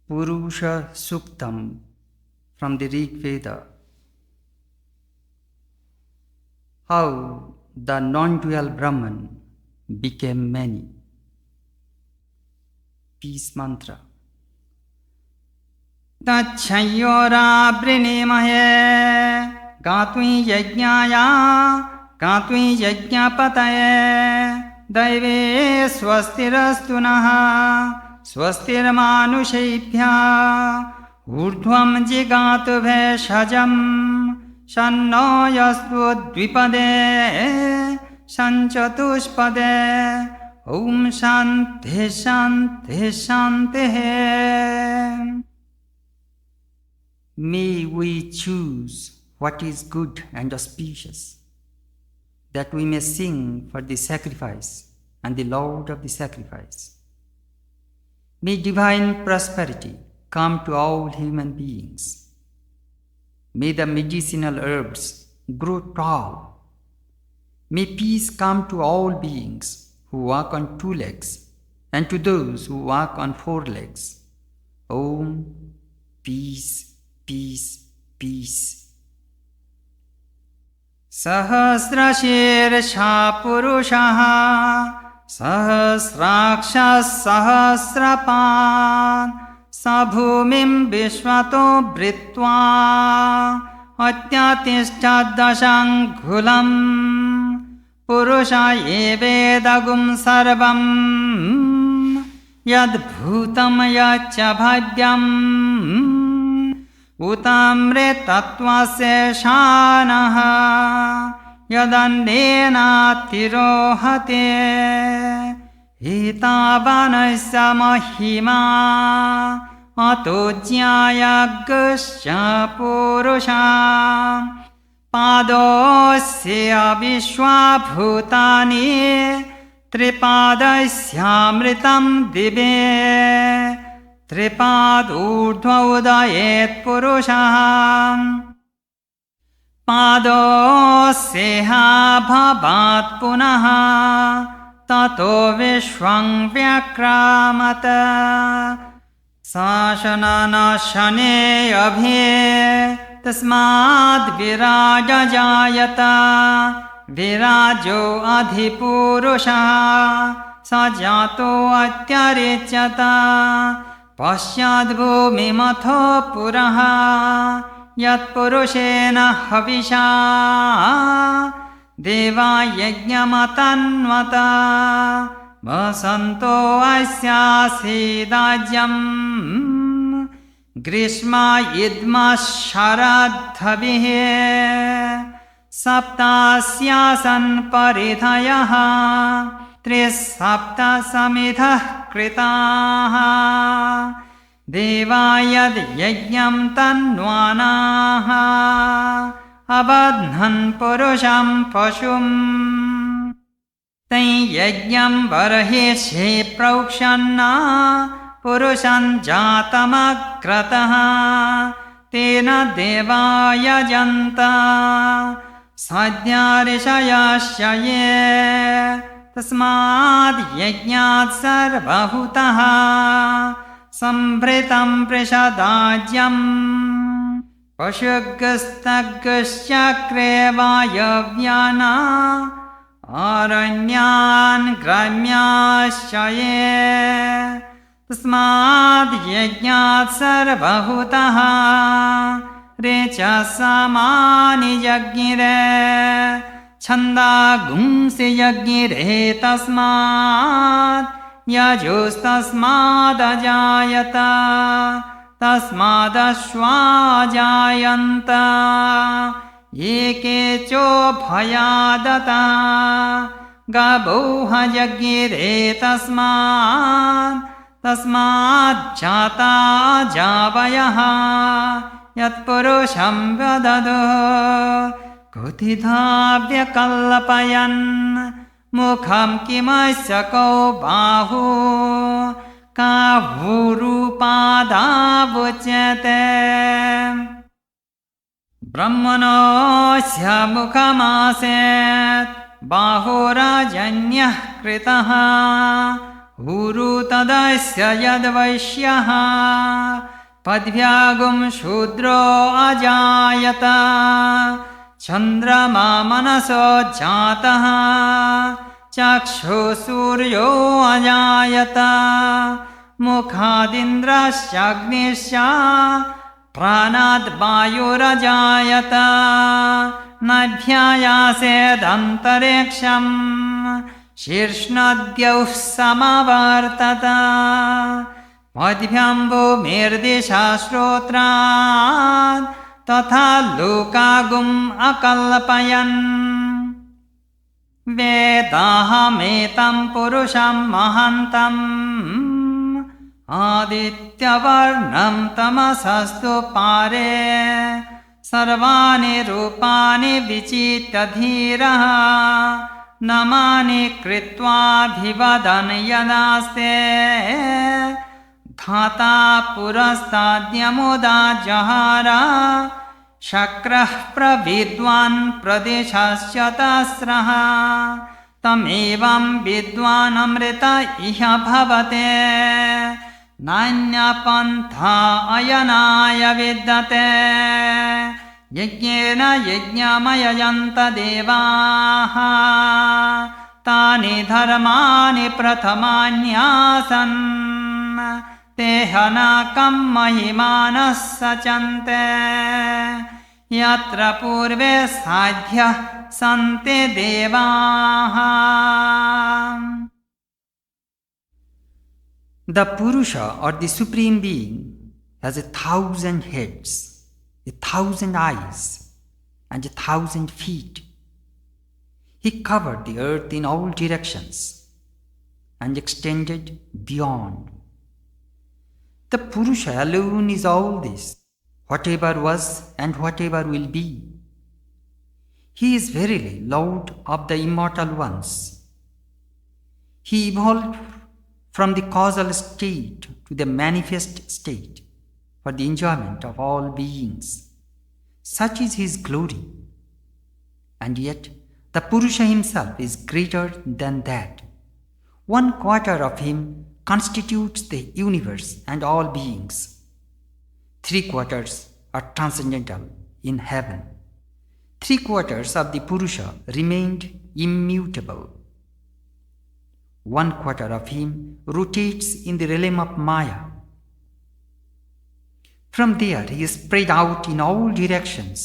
Purusha Suktam from the Rig Veda. How the non-dual Brahman became many. Peace mantra. Tachayora Brinimahe Gatvi Yajnaya Gatvi Yajnapataye Daive Swastirastunaha Swastirmanushaibhya Urdhvam Jigatu Veshajam Shanno Yastu Dvipade Sanchatushpade Om Shanti Shanti Shanti. May we choose what is good and auspicious, that we may sing for the sacrifice and the Lord of the sacrifice. May divine prosperity come to all human beings. May the medicinal herbs grow tall. May peace come to all beings who walk on 2 legs and to those who walk on 4 legs. Om, peace, peace, peace. Sahasrashirsha Purushaha Sahasraksha Sahasrapan Sabhumim Vishvato Britva Atyatishcha Dashanghulam Purusha Evedagum Sarvam Yad Bhutam Yacha Bhavyam Utamre Tattvasya Shanaha Yadandena Tirohate Itavanasya Mahima Atujyaya Gusya Purusha Padosya Vishwabhutani Tripadasya Dibe Tripad urdhva udayet purusham Pado seha bhavat punaha Tato vishwang vyakramata Sashanana shane abhe Tasmad viraja jayata Virajo adhipurusha Sajato atyarichyata Pasyadbhumimatho puraha Yat purushena havisha Deva yajnamatanvata Vasanto asya sidajyam Grishma idma sharadhavihe Saptasyasan parithayaha Trisapta samidhah kritaha Devayad yajnam tanvanaha Abadhan purusham pashum Tay yajnam varaheshe praukshanna Purushan jatamagrataha Tena devaya janta Sadhyarishayashyaye Tasmad yajnat sarvahutaha Sambritam prishadajyam Pashugastagashakre vayavyana Aranyan gramyashyaye Tasmad yajnat sarvahutaha Rechasamani yajnire Chanda gumse yajnire tasmad Yajus tasmad ajayata Tasmad ashwajayanta Yeke cho bhayadata Gaboha yajnire tasmad Tasmad jata javayaha Yat purusham vadado Kutidhavya kallapayan Mukham kimasya ko bahu Kavurupadavujyate Brahmanosya mukhamaset Bahurajanyah kritaha uru tadasya yadvaisyaha padvyagum shudro ajayata chandrama manaso jataha chakshu suryo ajayata mukhadindrasyagnisya pranad vayurajayata nadhyayasedantareksham shirshnadyauh samavartata madhyambo mirdisha shrotrat tatha lokagum akalpayan vedahametam purusham mahantam adityavarnam tamasastu pare sarvani rupani vichitya dhiraha namani kritva bhivadan yadaste dhata purastadyamuda jahara shakrah pravidwan pradeshasya tasraha tamevam vidwan amrita iha bhavate nanya pantha ayanaya vidyate yajnena yajnamayayanta devaha tani dharmani prathamanyasan tehanakam mahimanas sachante yatra purve sadhya sante devaha. The Purusha or the Supreme Being has 1,000 heads, 1,000 eyes, and 1,000 feet. He covered the earth in all directions and extended beyond. The Purusha alone is all this, whatever was and whatever will be. He is verily Lord of the immortal ones. He evolved from the causal state to the manifest state for the enjoyment of all beings. Such is his glory. And yet, the Purusha himself is greater than that. 1/4 of him constitutes the universe and all beings. 3/4 are transcendental in heaven. 3/4 of the Purusha remained immutable. 1/4 of him rotates in the realm of Maya. From there he is spread out in all directions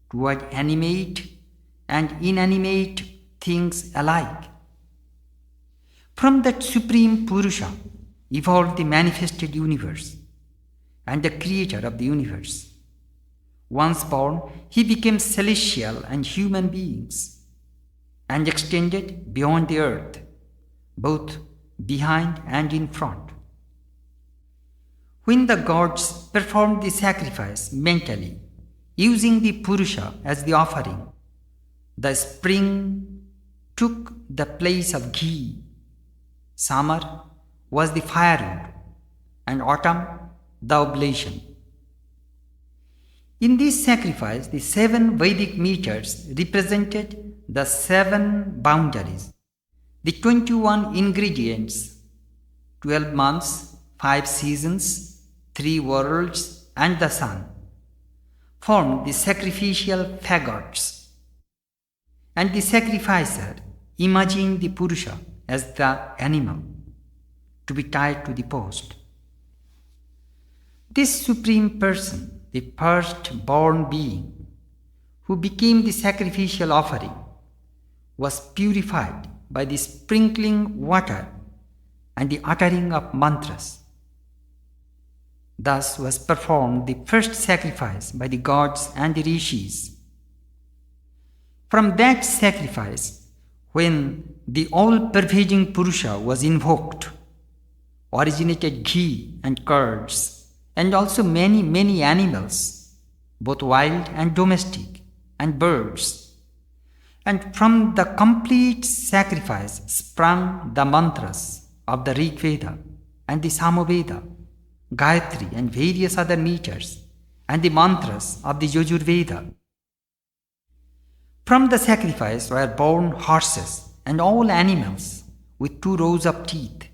toward animate and inanimate things alike. From that Supreme Purusha evolved the manifested universe and the creator of the universe. Once born, he became celestial and human beings and extended beyond the earth, both behind and in front. When the gods performed the sacrifice mentally, using the Purusha as the offering, the spring took the place of ghee, summer was the firewood, and autumn the oblation. In this sacrifice, the 7 Vedic meters represented the 7 boundaries, the 21 ingredients, 12 months, 5 seasons, 3 worlds, and the sun, formed the sacrificial fagots. And the sacrificer imagined the Purusha as the animal to be tied to the post. This Supreme Person, the first-born being, who became the sacrificial offering, was purified by the sprinkling water and the uttering of mantras. Thus was performed the first sacrifice by the gods and the rishis. From that sacrifice, when the all-pervading Purusha was invoked, originated ghee and curds, and also many animals, both wild and domestic, and birds. And from the complete sacrifice sprung the mantras of the Rig Veda and the Samaveda, Gayatri and various other meters, and the mantras of the Yajur Veda. From the sacrifice were born horses and all animals with 2 rows of teeth,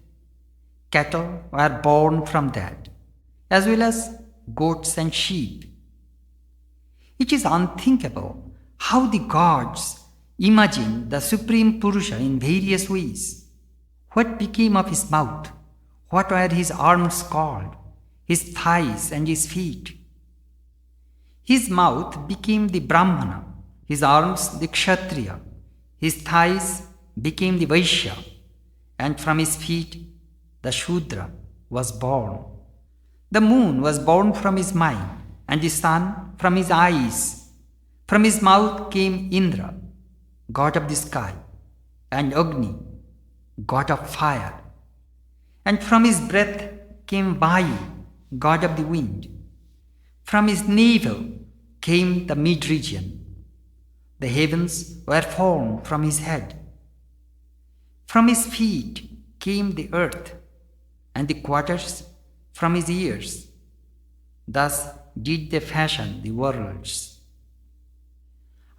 Cattle were born from that, as well as goats and sheep. It is unthinkable how the gods imagined the Supreme Purusha in various ways. What became of his mouth? What were his arms called? His thighs and his feet? His mouth became the Brahmana, his arms the Kshatriya, his thighs became the Vaishya, and from his feet the Shudra was born. The moon was born from his mind, and the sun from his eyes. From his mouth came Indra, god of the sky, and Agni, god of fire. And from his breath came Vayu, god of the wind. From his navel came the mid-region. The heavens were formed from his head. From his feet came the earth, and the quarters from his ears. Thus did they fashion the worlds.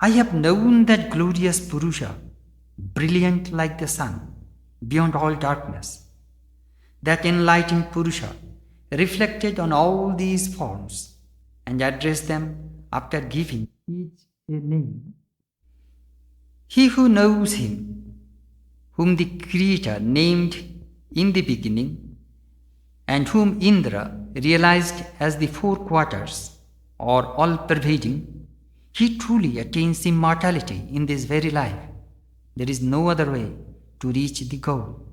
I have known that glorious Purusha, brilliant like the sun, beyond all darkness. That enlightened Purusha reflected on all these forms and addressed them after giving each a name. He who knows him, whom the Creator named in the beginning, and whom Indra realized as the four quarters or all-pervading, he truly attains immortality in this very life. There is no other way to reach the goal.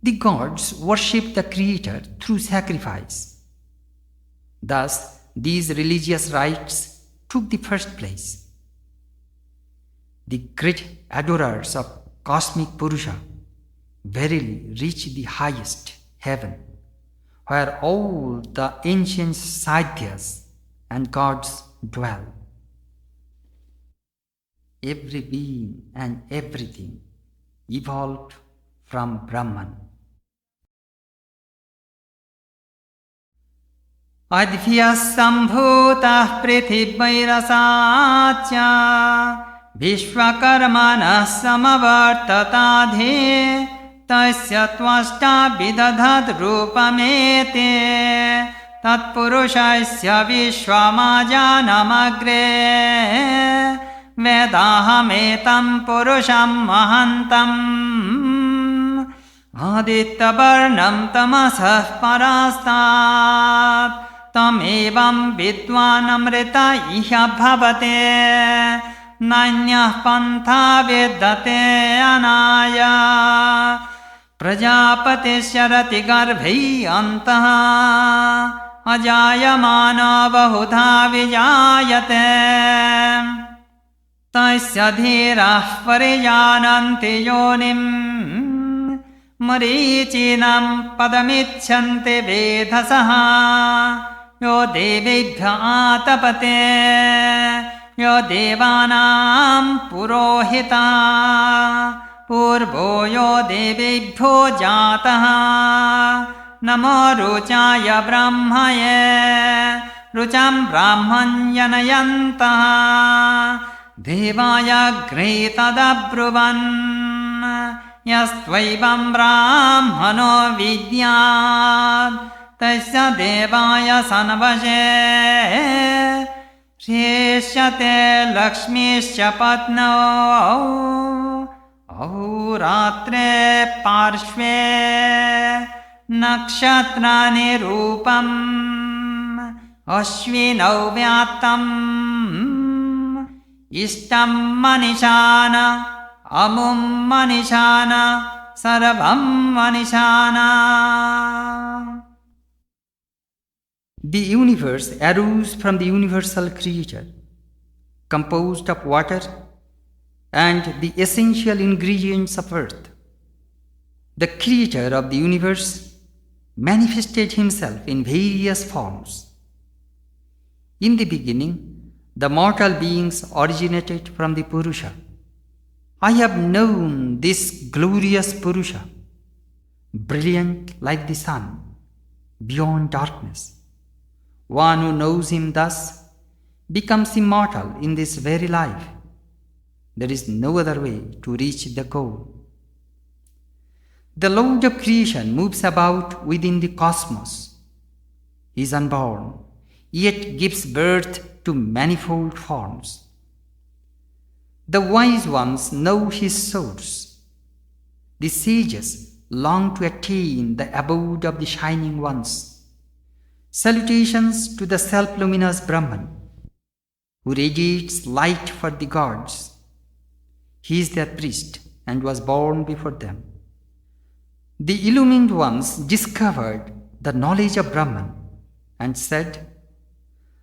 The gods worship the Creator through sacrifice. Thus, these religious rites took the first place. The great adorers of cosmic Purusha verily reach the highest heaven, where all the ancient Saidhyas and gods dwell. Every being and everything evolved from Brahman. Advyasambhutah prithivvairasacha Vishwakarmanah samavartatadhe Tasya tvashta vidadhat rupamete Tatpurushasya vishwamajanamagre Vedahametam purusham mahantam Adityavarnam tamasah parastat Tamevam vidvanamrita iha bhavate Nanyah pantha vidyate anaya Prajapati sharati garbhi antaha Ajayamana bahudha vijayate Tasya dhirah parijananti yonim Marichinam padamichanti vedasaha Yo devebhya atapate Yo devanam purohita Purvo yo devebhyo jataha Namo ruchaya brahmaye Rucham brahmanyanayantaha Devaya gretadabruvan Yastvaivam brahmano vidyat Tasya devaya sanvashe Shreshate lakshmischa patno Auratre parshve Nakshatrani rupam Ashvinau vyatam Ishtam manishana Amum manishana Sarvam manishana. The universe arose from the universal Creator, composed of water and the essential ingredients of earth. The Creator of the universe manifested himself in various forms. In the beginning, the mortal beings originated from the Purusha. I have known this glorious Purusha, brilliant like the sun, beyond darkness. One who knows him thus becomes immortal in this very life. There is no other way to reach the goal. The Lord of creation moves about within the cosmos. He is unborn, yet gives birth to manifold forms. The wise ones know his source. The sages long to attain the abode of the shining ones. Salutations to the self-luminous Brahman, who radiates light for the gods. He is their priest and was born before them. The illumined ones discovered the knowledge of Brahman and said,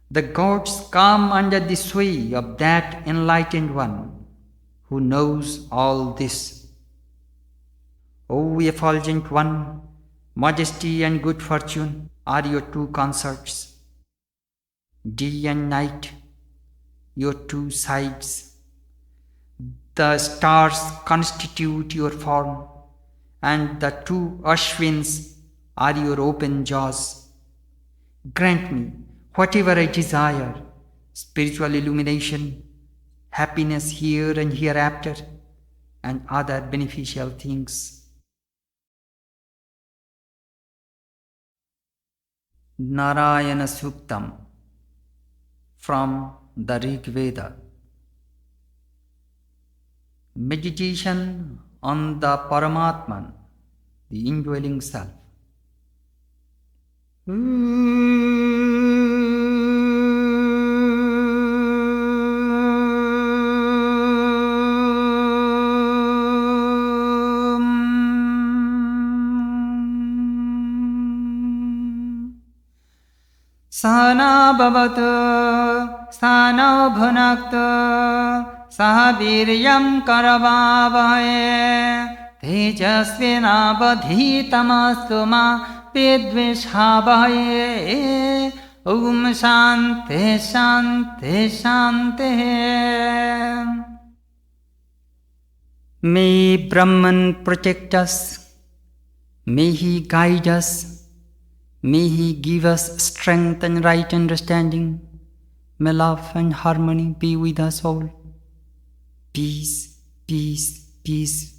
"The gods come under the sway of that enlightened one who knows all this." O effulgent one, majesty and good fortune are your two consorts. Day and night, your two sides. The stars constitute your form, and the two Ashwins are your open jaws. Grant me whatever I desire, spiritual illumination, happiness here and hereafter, and other beneficial things. Narayana Suktam from the Rig Veda. Meditation on the Paramatman, the indwelling self. Sana bhavatu, sana bhunaktu, saha viryam karavavahe, tejasvinabadhitamastu ma vidvishavahe. Om Shanti Shanti Shanti. May Brahman protect us, may he guide us, may he give us strength and right understanding. May love and harmony be with us all. Peace, peace, peace.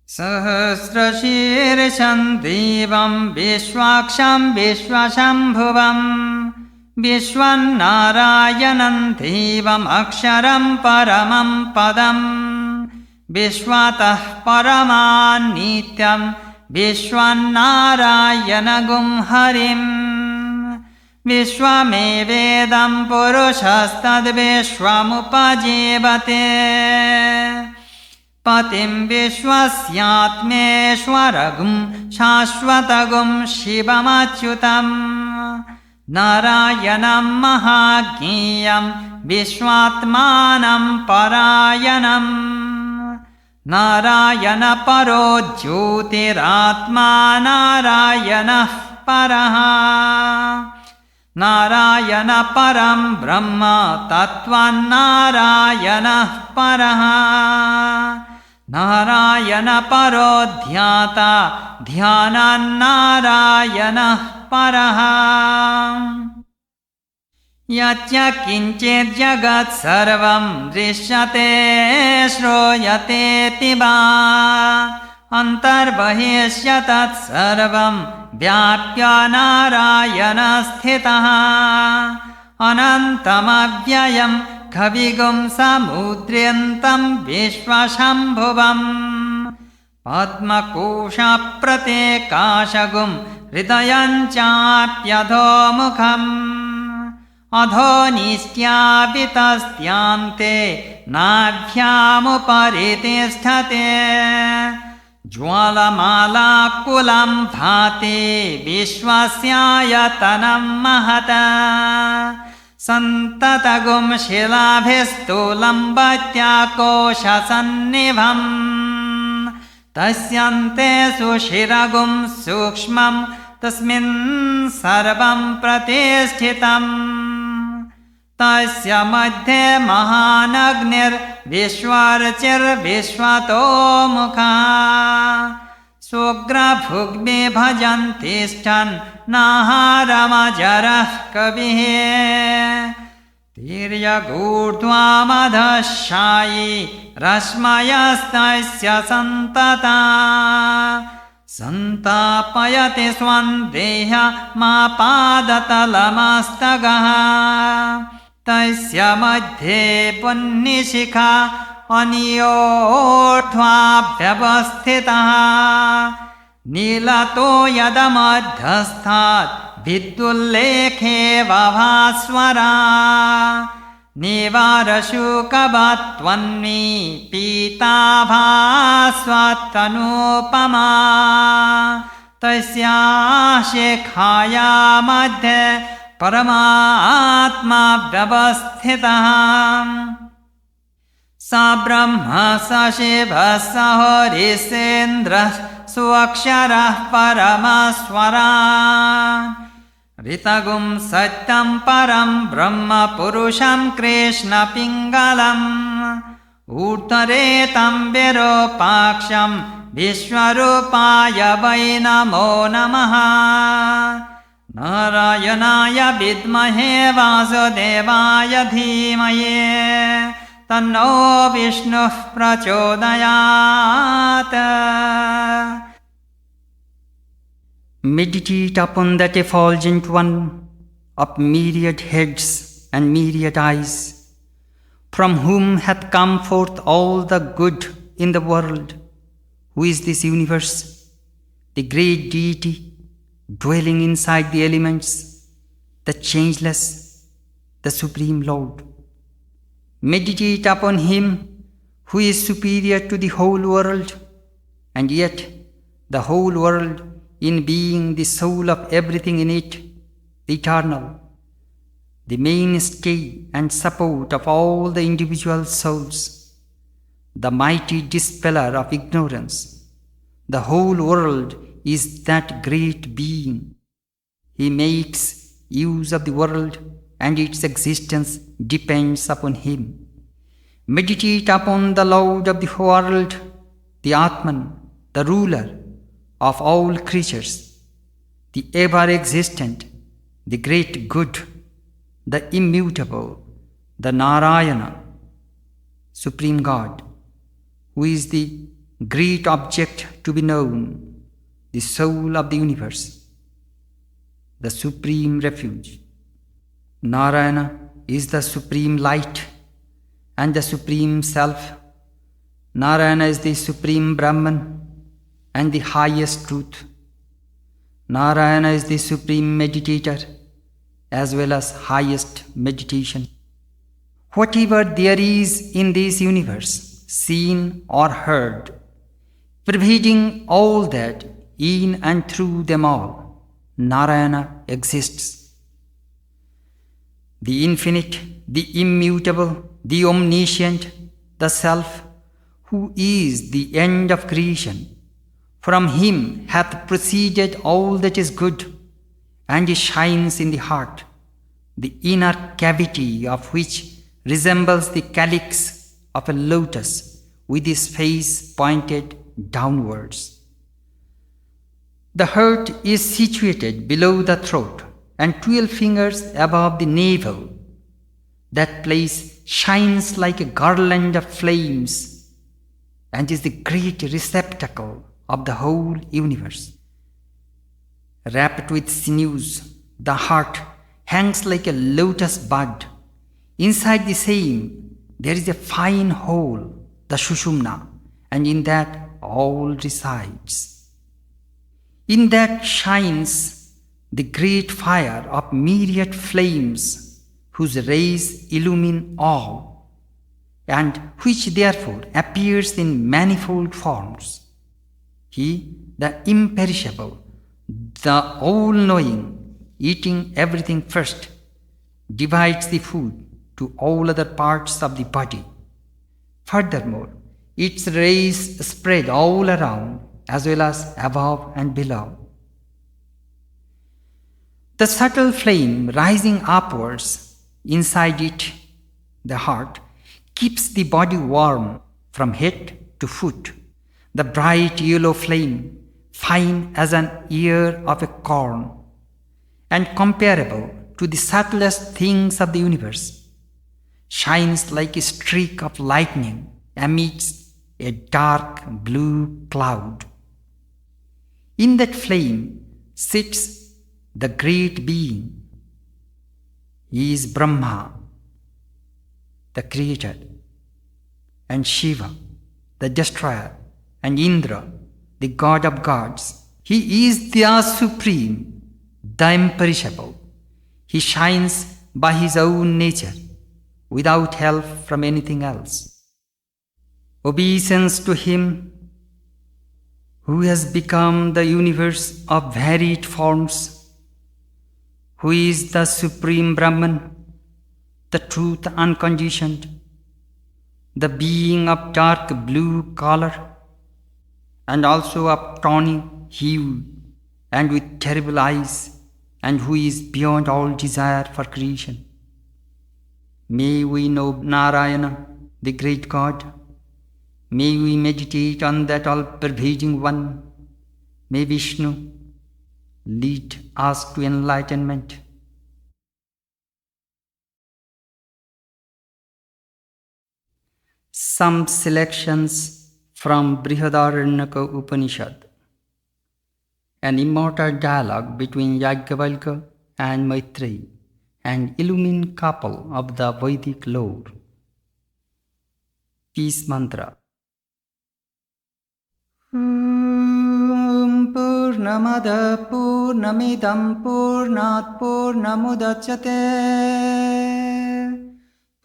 Sahasrashirsham Devam Vishwaksham Vishwashambhuvam Vishwan Narayanam Devam Aksharam Paramam Padam Vishwatah Paraman Nityam Vishwan Narayanagum Harim Vishwamevedam Purushastad Vishwamupajevate Patim Vishwasyatmeshwaragum Shashvatagum Shivamachyutam Narayanam Mahagiyam Vishwatmanam Parayanam Narayana Paro Jyotiratma Narayana Paraha Narayana Param Brahma Tattvan Narayana Paraha Narayana Paro Dhyata Dhyanan Narayana Paraha Yatya Kinchit Jagat Sarvam Drishyate Shroyate Tiba Antarbahishyatat Sarvam Vyapya Narayana Sthitaha Anantamavyayam Kavigum Samudryantam Vishwashambhuvam Padmakosha Pratekashagum Hridayanchapyadhomukham Adhonistyavitastyante Nabhyamuparitishthate Jwalamala kulam bhati Vishwasyayatanam mahata Santatagum shilabhistulam bhatyakosha sannibham Tasyante sushiragum sukshmam Tasmin sarvam pratishtitam Tasya madhye mahanagnir Vishwarachir vishwato mukha Sugra bhugme bhajantishthan Naharamajarah kavihe Tiryagurdvamadhashayi Rashmayastasya Santata Santapayate Swandeha Mapadatalamasthagaha Tasya Madhye Punnishikha Aniyorthvabhyavasthitaha Nilato Yadamadhasthat Vidullekhe Vavaswara Nivarashukavatvanni Pitabhasvatanupama Tasya Shekhaya Madhye Paramatma Vyavasthitaha Sa Brahma Sa Shiva Sa Harisendra Suakshara Paramaswara Ritagum Satyam Param Brahma Purusham Krishna Pingalam Urtaretam Virupaksham Vishwarupaya Vai Namo Namaha Narayanaya Vidmahe Vasudevaya Dhimaye Tanno Vishnu Prachodayat. Meditate upon that effulgent one of myriad heads and myriad eyes, from whom hath come forth all the good in the world, who is this universe, the great deity, dwelling inside the elements, the changeless, the supreme Lord. Meditate upon him who is superior to the whole world, and yet the whole world, in being the soul of everything in it, the eternal, the mainstay and support of all the individual souls, the mighty dispeller of ignorance. The whole world is that great being. He makes use of the world, and its existence depends upon him. Meditate upon the Lord of the world, the Atman, the ruler of all creatures, the ever-existent, the great good, the immutable, the Narayana, Supreme God, who is the great object to be known, the soul of the universe, the supreme refuge. Narayana is the supreme light and the supreme self. Narayana is the supreme Brahman and the highest truth. Narayana is the supreme meditator as well as highest meditation. Whatever there is in this universe, seen or heard, pervading all that, in and through them all, Narayana exists. The infinite, the immutable, the omniscient, the self, who is the end of creation, from him hath proceeded all that is good, and he shines in the heart, the inner cavity of which resembles the calyx of a lotus with his face pointed downwards. The heart is situated below the throat and 12 fingers above the navel. That place shines like a garland of flames and is the great receptacle of the whole universe. Wrapped with sinews, the heart hangs like a lotus bud. Inside the same, there is a fine hole, the Sushumna, and in that all resides. In that shines the great fire of myriad flames, whose rays illumine all, and which therefore appears in manifold forms. He, the imperishable, the all-knowing, eating everything first, divides the food to all other parts of the body. Furthermore, its rays spread all around as well as above and below. The subtle flame rising upwards inside it, the heart, keeps the body warm from head to foot. The bright yellow flame, fine as an ear of a corn, and comparable to the subtlest things of the universe, shines like a streak of lightning amidst a dark blue cloud. In that flame sits the great being. He is Brahma, the creator, and Shiva, the destroyer, and Indra, the god of gods. He is the supreme, the imperishable. He shines by his own nature, without help from anything else. Obeisance to him who has become the universe of varied forms, who is the supreme Brahman, the truth unconditioned, the being of dark blue color and also of tawny hue and with terrible eyes, and who is beyond all desire for creation. May we know Narayana, the great God. May we meditate on that all-pervading one. May Vishnu lead us to enlightenment. Some selections from Brihadaranyaka Upanishad, an immortal dialogue between Yajnavalkya and Maitreyi, an illumined couple of the Vedic lore. Peace Mantra. Purnamada Purnamidam Purnat Purnamudachyate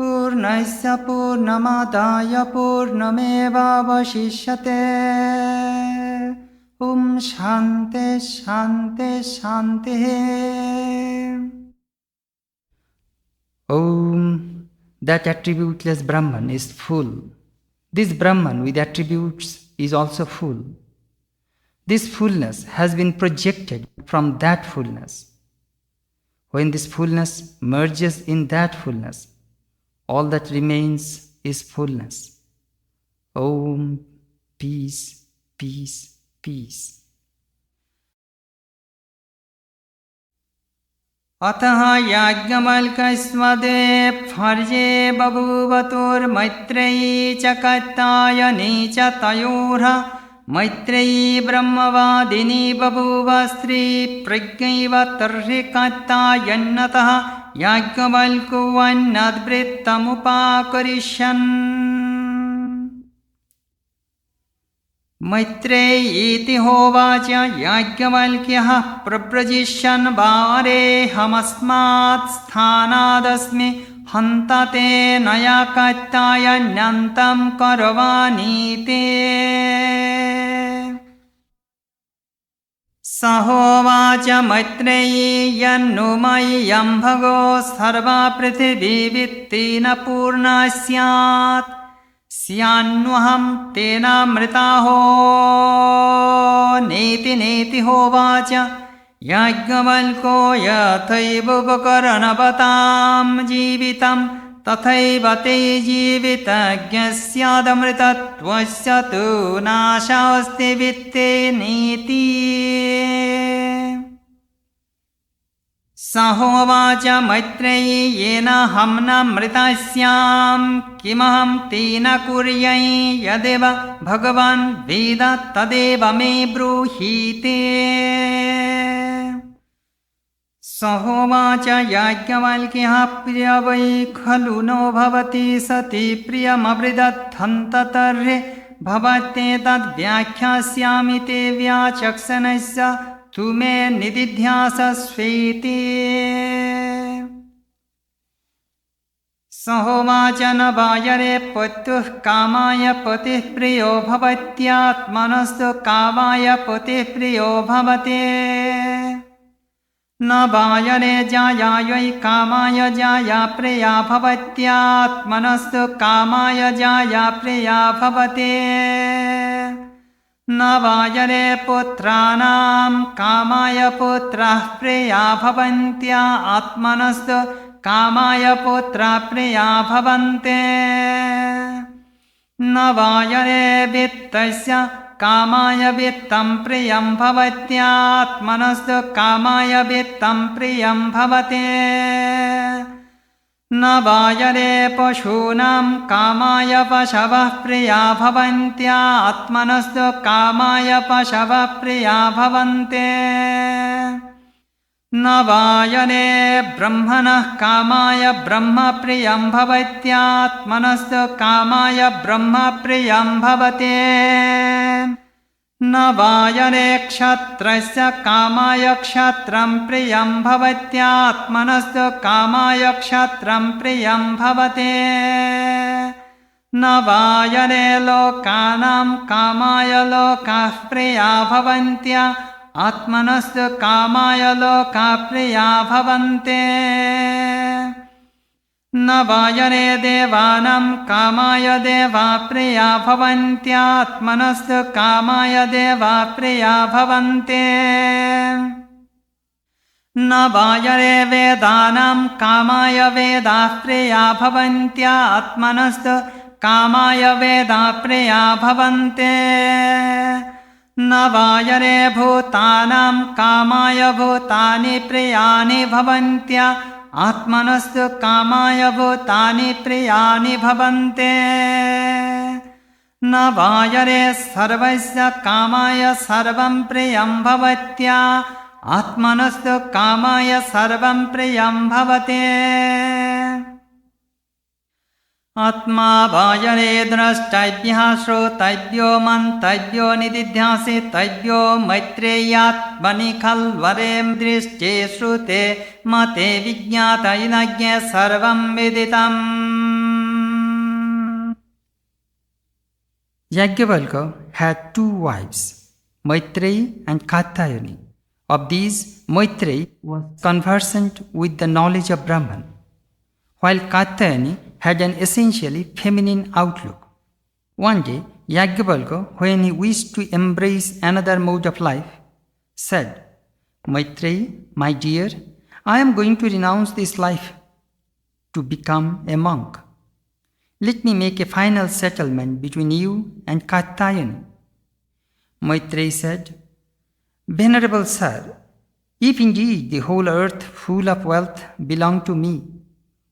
Purnasya Purnamadaya Purnameva Vashishyate. Shanti Shanti Shanti. That attributeless Brahman is full. This Brahman with attributes is also full. This fullness has been projected from that fullness. When this fullness merges in that fullness, all that remains is fullness. Om, peace, peace, peace. अतः याज्ञवल्क्यस्वदे फर्ये बभूवतुर्मैत्रेयी च कात्यायनी च तयोः मैत्रेयी ब्रह्मवादिनी बभूव स्त्री प्रज्ञैव तर्हि कात्यायन्नतः याज्ञवल्क्यो अन्यद्वृत्तमुपाकरिष्यन्। मैत्रेयीति होवाच याज्ञवल्क्यः प्रव्रजिष्यन् वारेऽहमस्मात् स्थानादस्मि हन्ता ते नया कात्यायन्यन्तं करवाणीते। स होवाच मैत्रेयी यन्नु मह्यं भगो सर्वा पृथिवी वित्तेन पूर्णा स्यात् स्यान्वहं तेनामृताहो। नेति नेति होवाच याज्ञवल्क्यो यथैवोपकरणवतां जीवितं तथैव ते जीवितज्ञस्यादमृतत्वस्य तु नाशास्ति वित्ते नेति। स होवाच मैत्रेयी येनाहं न मृतास्यां किमहं तेन कुर्यै यदेव भगवान् वेद तदेव मे ब्रूहीते। स होवाच याज्ञवल्क्यः प्रिय वै खलु नो भवति सति प्रियमवृदत्थन्त तर्हि भवत्येतद्व्याख्यास्यामि ते व्याचक्षणस्य तु मे निदिध्यासस्वेति। स होवाच न वायरे पत्युः कामाय पतिः प्रियो भवत्यात्मनस्तु कामाय पतिः प्रियो भवते। न वायरे जायायै कामाय जाया प्रिया भवत्यात्मनस्तु कामाय जाया प्रिया भवते। न वायरे पुत्राणां कामाय पुत्राः प्रिया भवन्त्या आत्मनस्तु कामाय पुत्रा प्रिया भवन्ते। न वायरे वित्तस्य कामाय वित्तं प्रियं भवत्यात्मनस्तु कामाय वित्तं प्रियं भवते। न वायरे पशूनां कामाय पशवः प्रिया भवन्त्यात्मनस्तु कामाय पशवः प्रिया भवन्ते न वायरे ब्रह्मणः कामाय ब्रह्मप्रियं भवत्यात्मनस्तु कामाय ब्रह्मप्रियं भवते न वायरे क्षत्रस्य कामाय क्षत्रं प्रियं भवत्यात्मनस्तु कामाय क्षत्रं प्रियं भवते न वायरे लोकानां कामाय लोकाः प्रिया भवन्त्या आत्मनस्तु कामाय लोकाः प्रिया भवन्ते न वायरे देवानां कामाय देवा प्रिया भवन्त्यात्मनस्तु कामाय देवा प्रिया भवन्ते न वायरे वेदानां कामाय वेदाः प्रिया भवन्त्यात्मनस्तु कामाय वेदाः प्रिया भवन्ते न वायरे भूतानां कामाय भूतानि प्रियानि भवन्त्या आत्मनस्तु कामाय भूतानि प्रियानि भवन्ते न वायरे सर्वस्य कामाय सर्वं प्रियं भवत्या आत्मनस्तु कामाय सर्वं प्रियं भवते आत्मा वायरे द्रष्टव्यः श्रोतव्यो मन्तव्यो निदिध्यासितव्यो मैत्रेयात्मनि खल्वरे दृष्टे श्रुते मते विज्ञातैनज्ञे सर्वं विदितम् Yajnavalkya had two wives, Maitreyi and Katyayani. Of these, Maitreyi was conversant with the knowledge of Brahman, while Katyayani had an essentially feminine outlook. One day, Yajnavalkya, when he wished to embrace another mode of life, said, Maitreyi, my dear, I am going to renounce this life to become a monk. Let me make a final settlement between you and Katyayani. Maitreyi said, Venerable sir, if indeed the whole earth full of wealth belonged to me,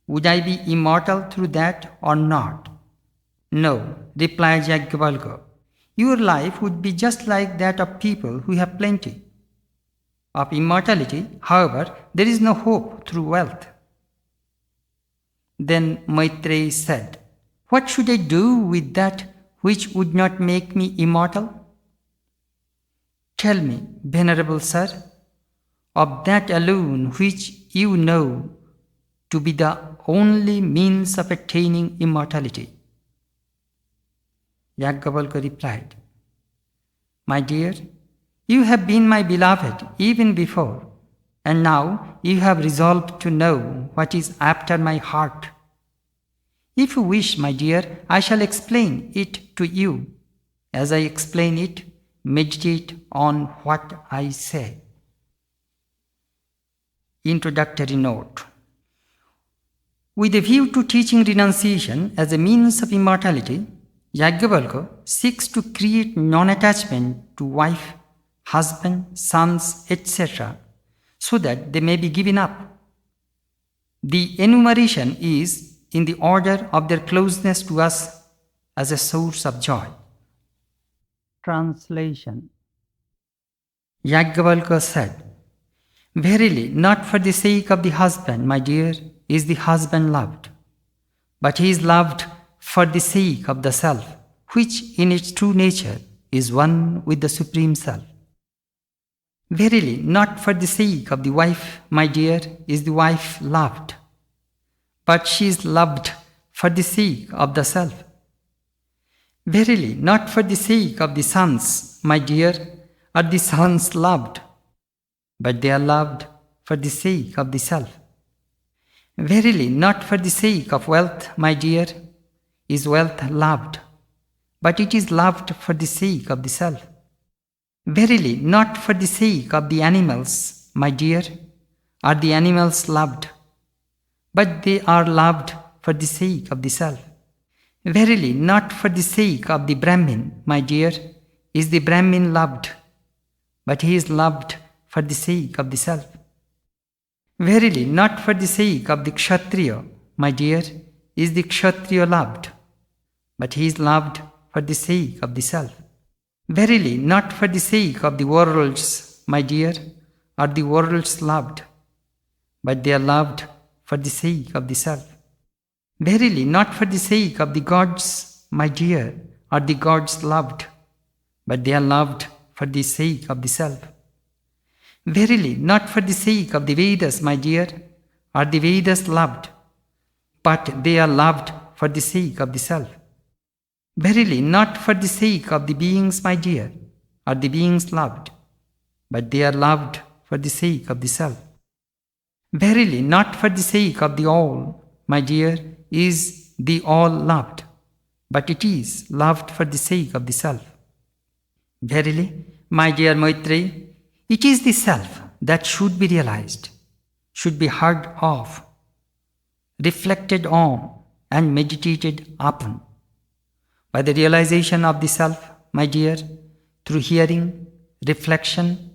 would I be immortal through that or not? No, replied Yajnavalkya. Your life would be just like that of people who have plenty. Of immortality, however, there is no hope through wealth. Then Maitreyi said, What should I do with that which would not make me immortal? Tell me, venerable sir, of that alone which you know to be the only means of attaining immortality. Yajnavalkya replied, My dear, you have been my beloved even before, and now you have resolved to know what is after my heart. If you wish, my dear, I shall explain it to you. As I explain it, meditate on what I say. Introductory note. With a view to teaching renunciation as a means of immortality, Yajnavalkya seeks to create non-attachment to wife, husband, sons, etc., so that they may be given up. The enumeration is in the order of their closeness to us as a source of joy. Translation. Yajnavalkya said, Verily, not for the sake of the husband, my dear, is the husband loved, but he is loved for the sake of the self, which in its true nature is one with the Supreme Self. Verily, not for the sake of the wife, my dear, is the wife loved, but she is loved for the sake of the self. Verily, not for the sake of the sons, my dear, are the sons loved, but they are loved for the sake of the self. Verily, not for the sake of wealth, my dear, is wealth loved, but it is loved for the sake of the self. Verily, not for the sake of the animals, my dear, are the animals loved, but they are loved for the sake of the self. Verily, not for the sake of the Brahmin, my dear, is the Brahmin loved, but he is loved for the sake of the self. Verily, not for the sake of the Kshatriya, my dear, is the Kshatriya loved, but he is loved for the sake of the self. Verily, not for the sake of the worlds, my dear, are the worlds loved, but they are loved for the sake of the self. Verily, not for the sake of the gods, my dear, are the gods loved, but they are loved for the sake of the self. Verily, not for the sake of the Vedas, my dear, are the Vedas loved, but they are loved for the sake of the self. Verily, not for the sake of the beings, my dear, are the beings loved, but they are loved for the sake of the self. Verily, not for the sake of the all, my dear, is the all loved, but it is loved for the sake of the self. Verily, my dear Maitreyi, it is the self that should be realized, should be heard of, reflected on, and meditated upon. By the realization of the self, my dear, through hearing, reflection,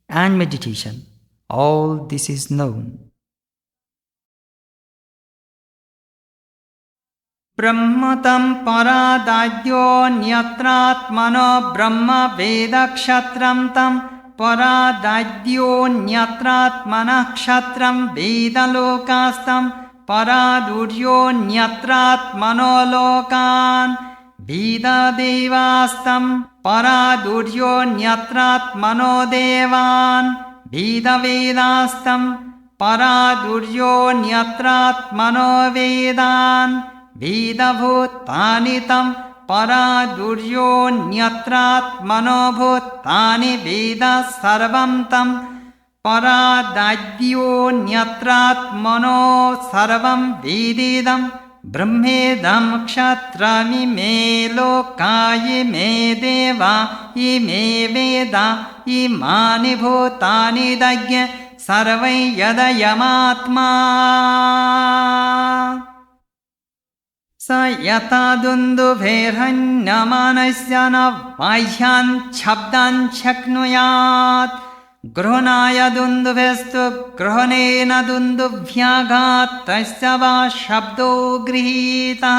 and meditation, all this is known. Brahmatam paradadyo nyatratmano brahma veda kshatram tam paradadyo nyatratmana kshatram veda lokastam paraduryo nyatratmano lokan Veda devastam paraduryo nyatratmano devan Veda vedastam paraduryo nyatratmano vedan Veda bhutanitam paraduryo nyatratmano bhutani Veda sarvam tam paradadyo nyatratmano sarvam vedidam Brahmedam kshatrami me lokaye me deva ime veda imani bhutani dagya sarvai yadayamatma sa yata dundu bherhanyamanasya na vayhan chabdan chaknuyat Grhanaya dundubhestu grahanena dundubhyagat tasya va shabdo grihita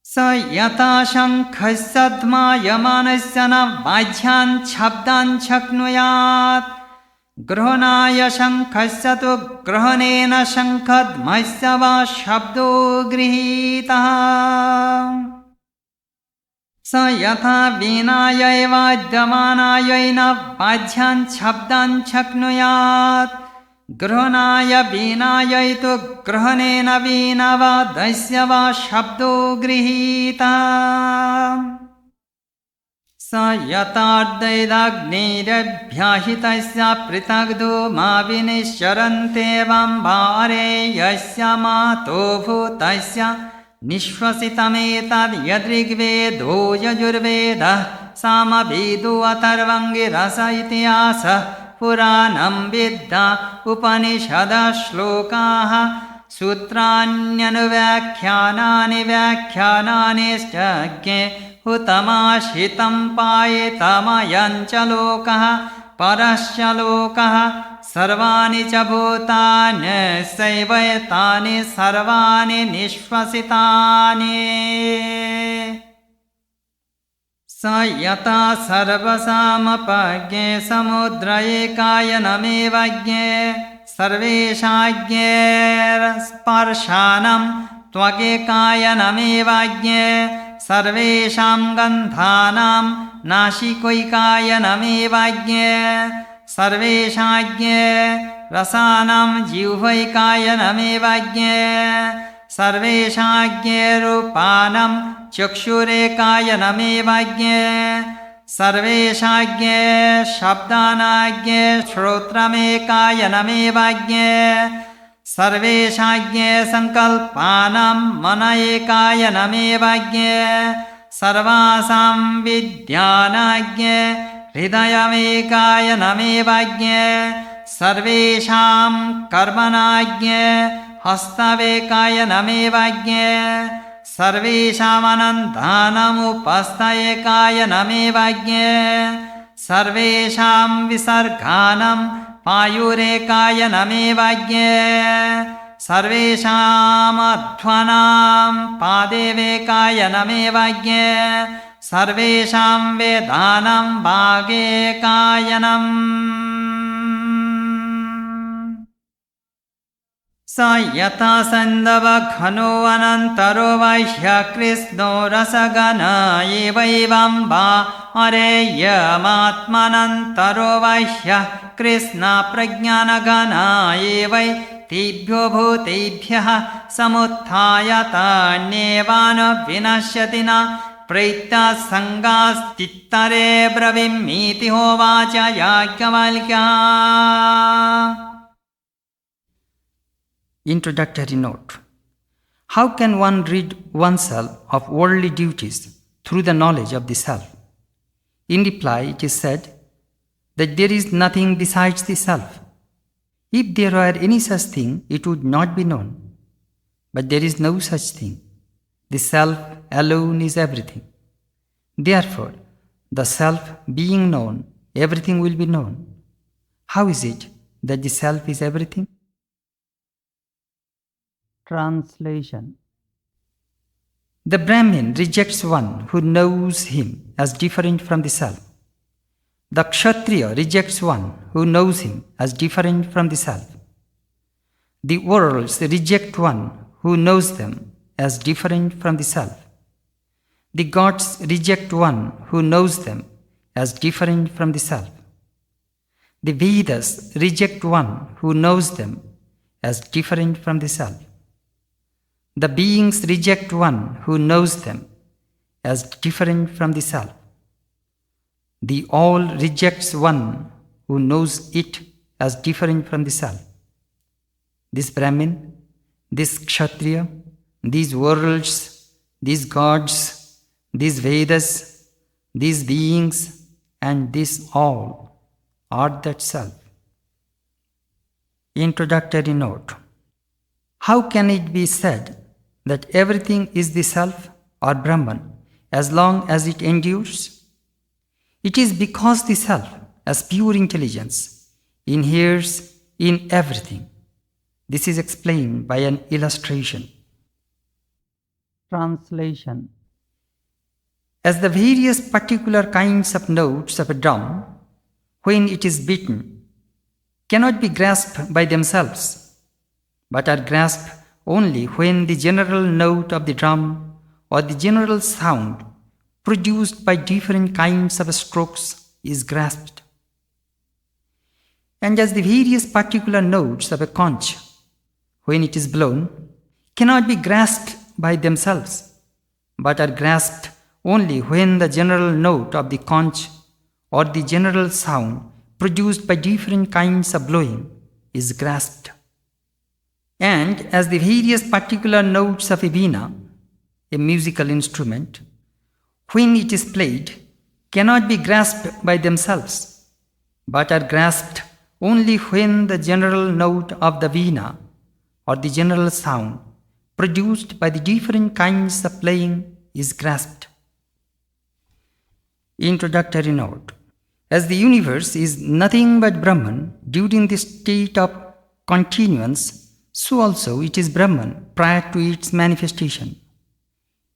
sa yata shankhasya yamanasya na vajyan chabdan chaknuyat Grhanaya shankhasya tu grahanena shankhadmasya va shabdo grihita sa yatha vinaya vajamanaya na vajyan chabdan chaknuyat grahanaya vinaya tu grahanena vinava dasya va shabdo grihita sa yatardaidagnirabhyahitasya pritagdo ma vinishcharante vambhare yasya mato bhutasya Nishvasitameta yadrigvedo yajurveda samavedo atarvangi rasa ityasa puranam vidda upanishada shlokaha sutranyanu vyakyanani stagye utamashitam payetamayancha lokaha parasya lokaha sarvani cha bhutani saivayatani sarvani nishvasitani sa yata sarvasamapagye samudraye kayanamevagye sarveshagye sparshanam tvage kayanamevagye sarvesham gandhanam nashikoikayanamevagye sarveshagye rasanam jivvaikayanamevagye sarveshagye rupanam chakshurekayanamevagye sarveshagye shabdanagye shrotrameekayanamevagye sarveshagye sankalpanam manayekayanamevagye sarvasam vidyanagye hridayamekayanamevagye sarvesham karmanagye hastavekayanamevagye sarvesham anandhanam upastayekayanamevagye sarvesham visarghanam payurekayanamevagye sarveshamadhvanam padeve kayanamevagye sarvesham vedanam bhage kayanam. Sayata sandava khano anantaro vaishya krishno rasagana evaivam va areya matmanantaro vaishya krishna prajnanagana evai tibhyo bhutebhyah samuthayata nevana vinashyatina praita sangas tittare bravimiti hovacha yajnavalkya. Introductory note. How can one rid oneself of worldly duties through the knowledge of the self? In reply, it is said that there is nothing besides the self. If there were any such thing, it would not be known. But there is no such thing. The self alone is everything. Therefore, the self being known, everything will be known. How is it that the self is everything? Translation. The Brahmin rejects one who knows him as different from the self. The Kshatriya rejects one who knows him as different from the self. The worlds reject one who knows them as different from the self. The gods reject one who knows them as different from the self. The Vedas reject one who knows them as different from the self. The beings reject one who knows them as different from the self. The all rejects one who knows it as different from the self. This Brahmin, this Kshatriya, these worlds, these gods, these Vedas, these beings, and this all are that self. Introductory note. How can it be said that everything is the self or Brahman as long as it endures? It is because the self, as pure intelligence, inheres in everything. This is explained by an illustration. Translation. As the various particular kinds of notes of a drum, when it is beaten, cannot be grasped by themselves, but are grasped only when the general note of the drum or the general sound produced by different kinds of strokes is grasped. And as the various particular notes of a conch, when it is blown, cannot be grasped by themselves, but are grasped only when the general note of the conch or the general sound produced by different kinds of blowing is grasped. And as the various particular notes of a veena, a musical instrument, when it is played, cannot be grasped by themselves, but are grasped only when the general note of the veena or the general sound produced by the different kinds of playing is grasped. Introductory note. As the universe is nothing but Brahman during the state of continuance, so also it is Brahman prior to its manifestation.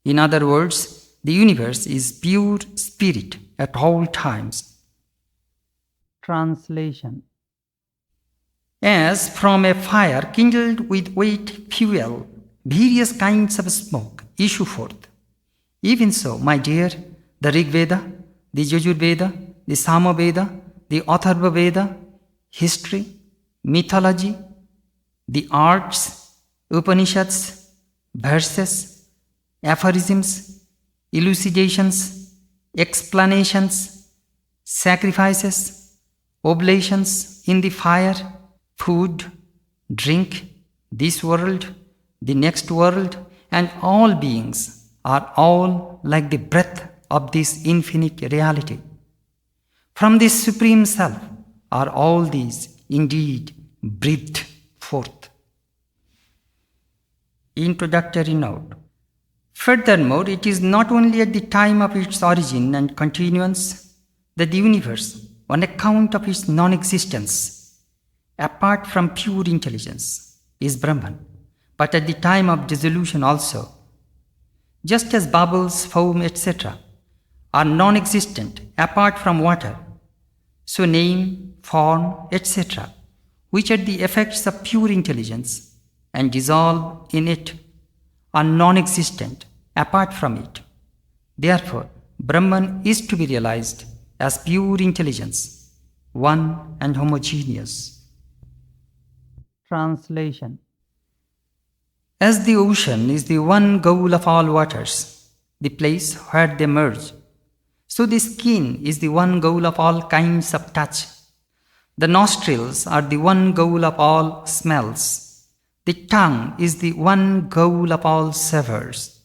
In other words, the universe is pure spirit at all times. Translation. As from a fire kindled with wet fuel, various kinds of smoke issue forth, even so, my dear, the Rig Veda, the Yajur Veda, the Sama Veda, the Atharva Veda, history, mythology, the arts, Upanishads, verses, aphorisms, elucidations, explanations, sacrifices, oblations in the fire, food, drink, this world, the next world, and all beings are all like the breath of this infinite reality. From this Supreme Self are all these indeed breathed forth. Introductory note. Furthermore, it is not only at the time of its origin and continuance that the universe, on account of its non-existence, apart from pure intelligence, is Brahman. but at the time of dissolution also. Just as bubbles, foam, etc. are non-existent apart from water, so name, form, etc., which are the effects of pure intelligence and dissolve in it, are non-existent apart from it. Therefore, Brahman is to be realized as pure intelligence, one and homogeneous. Translation. As the ocean is the one goal of all waters, the place where they merge, so the skin is the one goal of all kinds of touch. The nostrils are the one goal of all smells. The tongue is the one goal of all savors.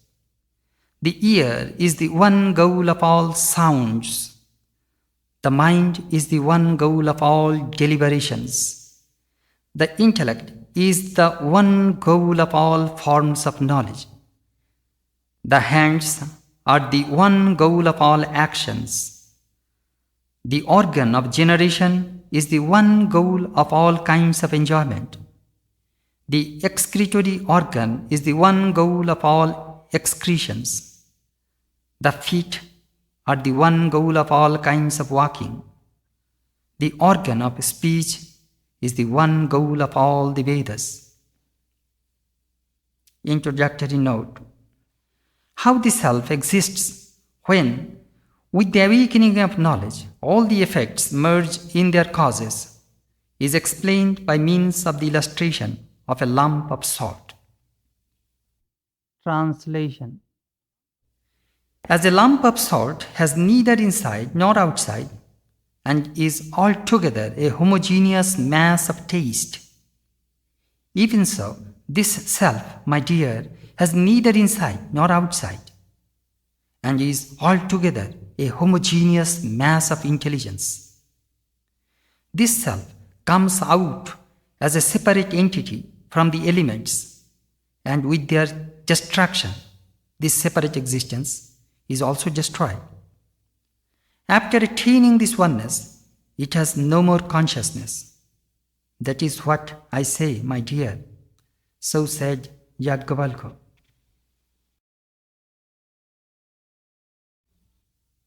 The ear is the one goal of all sounds. The mind is the one goal of all deliberations. The intellect is the one goal of all forms of knowledge. The hands are the one goal of all actions. The organ of generation is the one goal of all kinds of enjoyment. The excretory organ is the one goal of all excretions. The feet are the one goal of all kinds of walking. The organ of speech is the one goal of all the Vedas. Introductory note. How the self exists when, with the awakening of knowledge, all the effects merge in their causes, is explained by means of the illustration of a lump of salt. Translation. As a lump of salt has neither inside nor outside, and is altogether a homogeneous mass of taste, even so, this self, my dear, has neither inside nor outside, and is altogether a homogeneous mass of intelligence. This self comes out as a separate entity from the elements, and with their destruction, this separate existence is also destroyed. After attaining this oneness, it has no more consciousness. That is what I say, my dear. So said Yajnavalkya.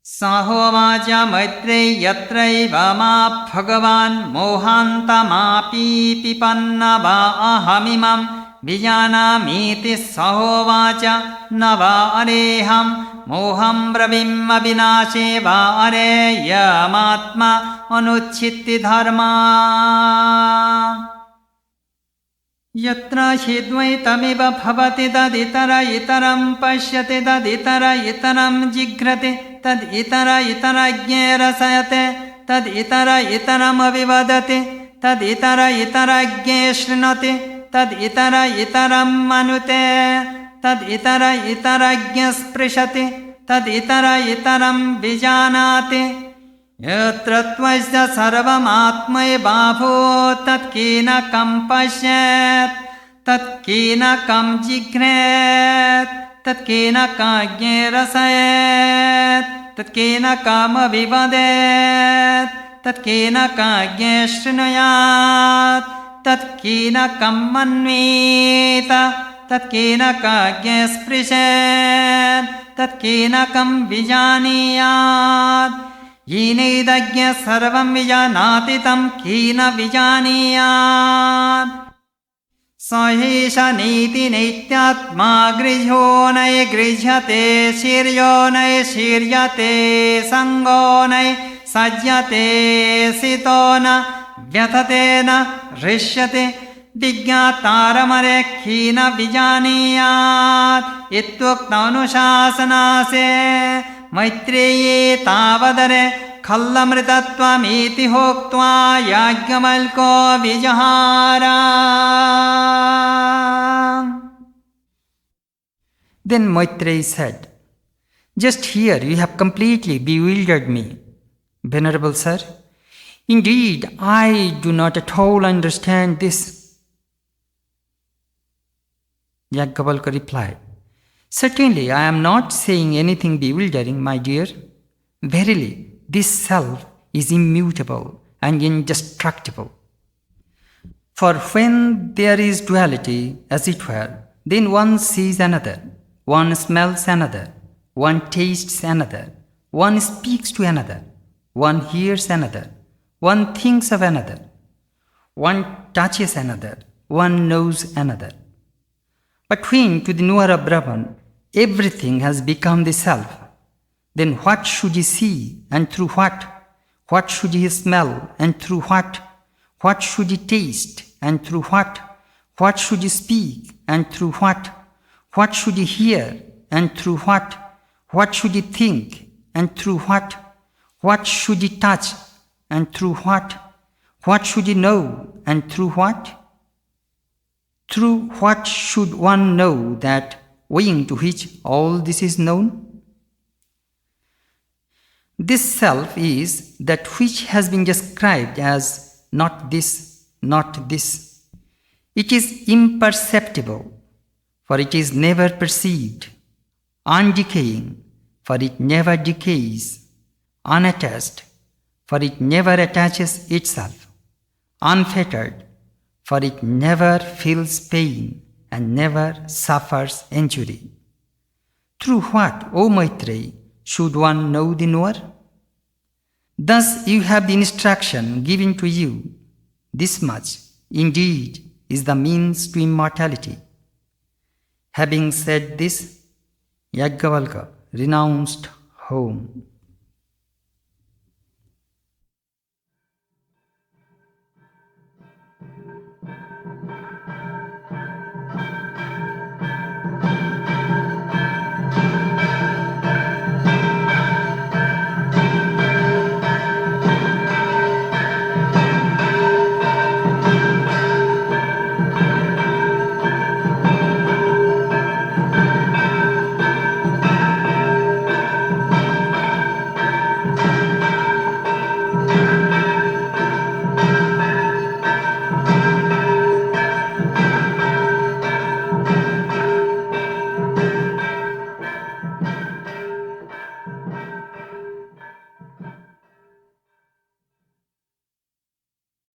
Sahovaja maitrey yatraiva ma bhagavan mohantamapi pipanna va ahamimam vijanamiti sahovaja nava areham moham bravim abhinashe va areyamatma anuchitti dharma yatra hidvaitamiva bhavati daditara itaram pashyate daditara itaram jigrate tad itara itarajñe rasayate tad itara itaram avivadate tad itara itarajñe shrunate tad itara itaram manute tad itara itarajñe sprishate tad itara itaram vijanate yatra tvasya sarvam atmai bhavo tat kina kam pashyat tat kina kam jigret tat kena kajñe rasayat tat kena kama vivadet tat kena kajñe shrunuyat tat kena kam manvita tat kena kajñe sprishet tat kena kam vijaniyat yinedajñe sarvam vijanati tam kena vijaniyat Sahesha niti nityatma grijho nai grijyate shiryo nai shiryate sango nai sajyate sito na vyatate na rishyate vigyataramare khina vijaniyat itvuktanushasana maitreye tavadare Khallamritattvamiti hoktva Yajnavalkyo vijahara. Then Maitreyi said, just here you have completely bewildered me, Venerable Sir. Indeed, I do not at all understand this. Yajnavalkya replied, certainly I am not saying anything bewildering, my dear. Verily, this self is immutable and indestructible. For when there is duality, as it were, then one sees another, one smells another, one tastes another, one speaks to another, one hears another, one thinks of another, one touches another, one knows another. But when to the knower of Brahman everything has become the self, then what should he see and through what? What should he smell and through what? What should he taste and through what? What should he speak and through what? What should he hear and through what? What should he think and through what? What should he touch and through what? What should he know and through what? Through what should one know that owing to which all this is known? This self is that which has been described as not this, not this. It is imperceptible, for it is never perceived, undecaying, for it never decays, unattached, for it never attaches itself, unfettered, for it never feels pain and never suffers injury. Through what, O Maitreyi, should one know the knower? Thus you have the instruction given to you. This much, indeed, is the means to immortality. Having said this, Yajnavalkya renounced home.